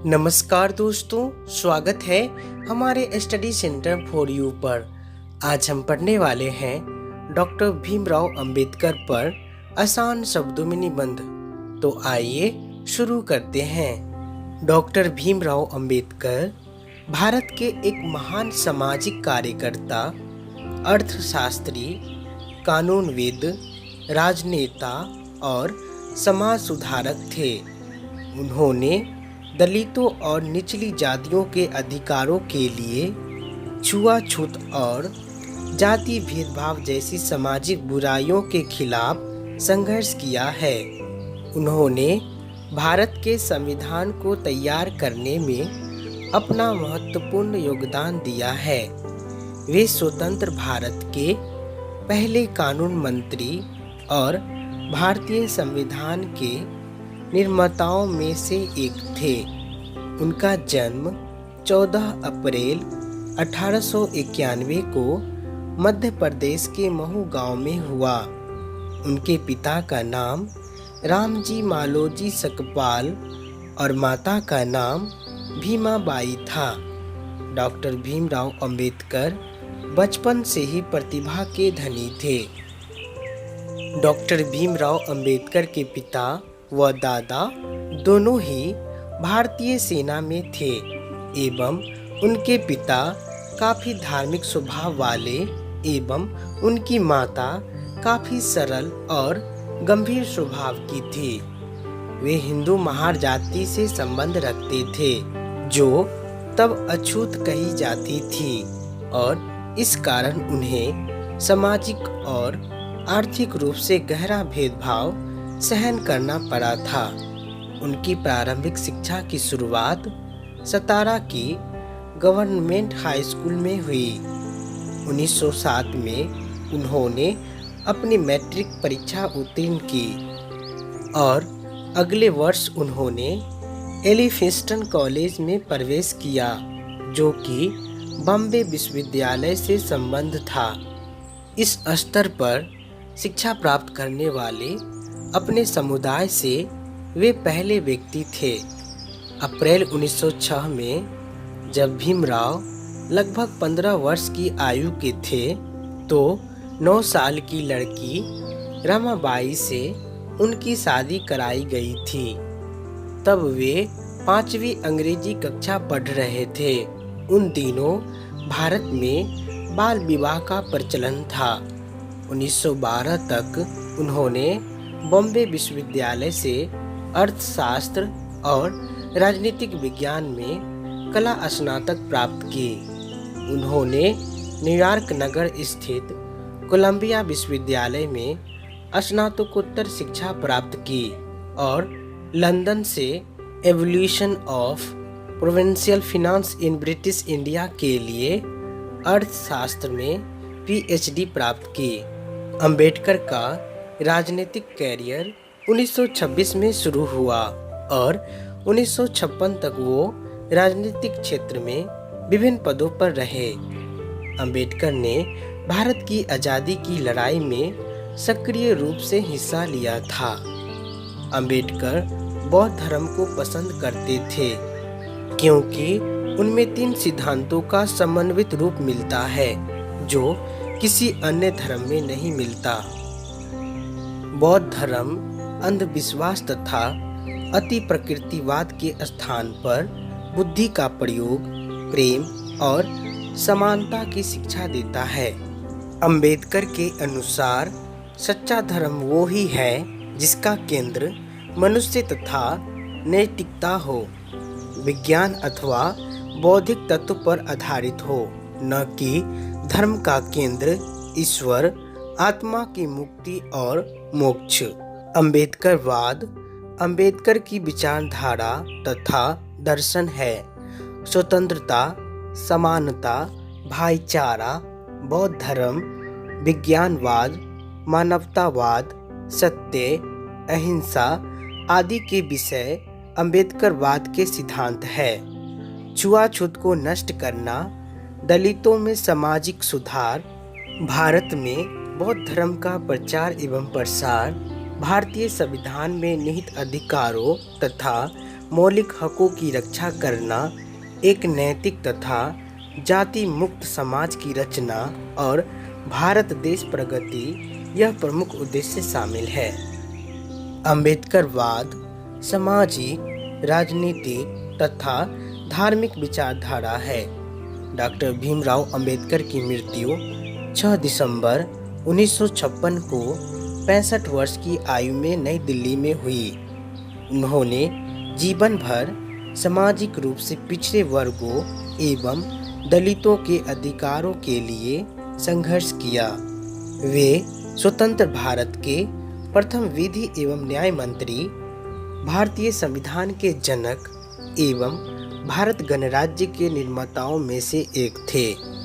नमस्कार दोस्तों, स्वागत है हमारे स्टडी सेंटर फॉर यू पर। आज हम पढ़ने वाले हैं डॉक्टर भीमराव अंबेडकर पर आसान शब्दों में निबंध। तो आइए शुरू करते हैं। डॉक्टर भीमराव अंबेडकर भारत के एक महान सामाजिक कार्यकर्ता, अर्थशास्त्री, कानूनविद, राजनेता और समाज सुधारक थे। उन्होंने दलितों और निचली जातियों के अधिकारों के लिए छुआछूत और जाति भेदभाव जैसी सामाजिक बुराइयों के खिलाफ संघर्ष किया है। उन्होंने भारत के संविधान को तैयार करने में अपना महत्वपूर्ण योगदान दिया है। वे स्वतंत्र भारत के पहले कानून मंत्री और भारतीय संविधान के निर्माताओं में से एक थे। उनका जन्म 14 अप्रैल 1891 को मध्य प्रदेश के महू गांव में हुआ। उनके पिता का नाम रामजी मालोजी सकपाल और माता का नाम भीमाबाई था। डॉक्टर भीमराव अंबेडकर बचपन से ही प्रतिभा के धनी थे। डॉक्टर भीमराव अंबेडकर के पिता व दादा दोनों ही भारतीय सेना में थे एवं उनके पिता काफी धार्मिक स्वभाव वाले एवं उनकी माता काफी सरल और गंभीर स्वभाव की थी। वे हिंदू महार जाति से संबंध रखते थे, जो तब अछूत कही जाती थी और इस कारण उन्हें सामाजिक और आर्थिक रूप से गहरा भेदभाव सहन करना पड़ा था। उनकी प्रारंभिक शिक्षा की शुरुआत सतारा की गवर्नमेंट हाई स्कूल में हुई। 1907 में उन्होंने अपनी मैट्रिक परीक्षा उत्तीर्ण की और अगले वर्ष उन्होंने एलिफिंस्टन कॉलेज में प्रवेश किया, जो कि बॉम्बे विश्वविद्यालय से संबद्ध था। इस स्तर पर शिक्षा प्राप्त करने वाले अपने समुदाय से वे पहले व्यक्ति थे। अप्रैल 1906 में जब भीमराव लगभग 15 वर्ष की आयु के थे तो 9 साल की लड़की रमाबाई से उनकी शादी कराई गई थी। तब वे 5वीं अंग्रेजी कक्षा पढ़ रहे थे। उन दिनों भारत में बाल विवाह का प्रचलन था। 1912 तक उन्होंने बॉम्बे विश्वविद्यालय से अर्थशास्त्र और राजनीतिक विज्ञान में कला स्नातक प्राप्त की। उन्होंने न्यूयॉर्क नगर स्थित कोलंबिया विश्वविद्यालय में स्नातकोत्तर शिक्षा प्राप्त की और लंदन से evolution of provincial finance in British India के लिए अर्थशास्त्र में पीएचडी प्राप्त की। अंबेडकर का राजनीतिक कैरियर 1926 में शुरू हुआ और 1956 तक वो राजनीतिक क्षेत्र में विभिन्न पदों पर रहे। अंबेडकर ने भारत की आज़ादी की लड़ाई में सक्रिय रूप से हिस्सा लिया था। अंबेडकर बौद्ध धर्म को पसंद करते थे क्योंकि उनमें 3 सिद्धांतों का समन्वित रूप मिलता है, जो किसी अन्य धर्म में नहीं मिलता। बौद्ध धर्म अंधविश्वास तथा अति प्रकृतिवाद के स्थान पर बुद्धि का प्रयोग, प्रेम और समानता की शिक्षा देता है। अंबेडकर के अनुसार सच्चा धर्म वो ही है जिसका केंद्र मनुष्य तथा नैतिकता हो, विज्ञान अथवा बौद्धिक तत्व पर आधारित हो, न कि धर्म का केंद्र ईश्वर, आत्मा की मुक्ति और मोक्ष। अंबेडकरवाद अंबेडकर की विचारधारा तथा दर्शन है। स्वतंत्रता, समानता, भाईचारा, बौद्ध धर्म, विज्ञानवाद, मानवतावाद, सत्य, अहिंसा आदि के विषय अंबेडकरवाद के सिद्धांत है। छुआछूत को नष्ट करना, दलितों में सामाजिक सुधार, भारत में बौद्ध धर्म का प्रचार एवं प्रसार, भारतीय संविधान में निहित अधिकारों तथा मौलिक हकों की रक्षा करना, एक नैतिक तथा जाति मुक्त समाज की रचना और भारत देश प्रगति यह प्रमुख उद्देश्य शामिल है। अम्बेडकरवाद सामाजिक, राजनीतिक तथा धार्मिक विचारधारा है। डॉक्टर भीमराव अंबेडकर की मृत्यु 6 दिसंबर 1956 को 65 वर्ष की आयु में नई दिल्ली में हुई। उन्होंने जीवन भर सामाजिक रूप से पिछड़े वर्गों एवं दलितों के अधिकारों के लिए संघर्ष किया। वे स्वतंत्र भारत के प्रथम विधि एवं न्याय मंत्री, भारतीय संविधान के जनक एवं भारत गणराज्य के निर्माताओं में से एक थे।